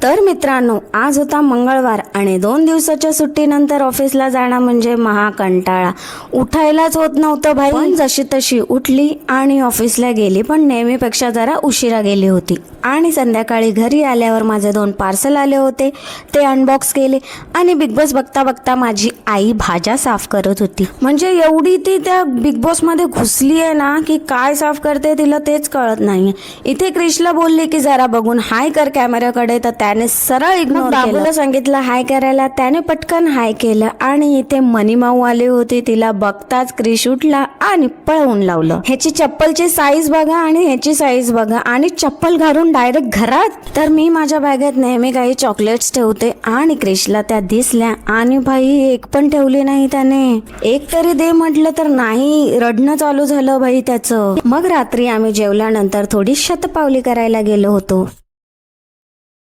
तर मित्रांनो, आज होता मंगळवार आणि 2 दिवसाच्या सुट्टीनंतर ऑफिसला जाणं म्हणजे महाकंटाळा. उठायलाच होत नव्हतं भाई. पण जशी तशी उठली आणि ऑफिसला गेली, पण नेहमीपेक्षा जरा उशिरा गेली होती. आणि संध्याकाळी घरी आल्यावर माझे 2 पार्सल आले होते, ते अनबॉक्स केले. आणि बिग बॉस बघता बघता माझी आई भाज्या साफ करत होती. म्हणजे एवढी ती त्या बिग बॉस मध्ये घुसली आहे ना, की काय साफ करते तिला तेच कळत नाही. इथे क्रिशला बोलली की जरा बघून हाय कर कॅमेऱ्याकडे, तर त्याने सरळ इग्नोर केलं. बाबूला सांगितलं हाय करायला, त्याने पटकन हाय केलं. आणि इथे मनीमाऊ आली होती, तिला बघताच क्रिश उठला आणि पळवून लावलं. ह्याची चप्पलची साईज बघा आणि ह्याची साईज बघा, आणि चप्पल घालून डायरेक्ट घरात. तर मी माझ्या बॅगेत नेहमी काही चॉकलेट्स ठेवते आणि क्रिशला त्या दिसल्या आणि भाई एक पण ठेवली नाही त्याने. एक तरी दे म्हटलं तर नाही, रडणं चालू झालं भाई त्याचं. मग रात्री आम्ही जेवल्यानंतर थोडी शतपावली करायला गेलो होतो.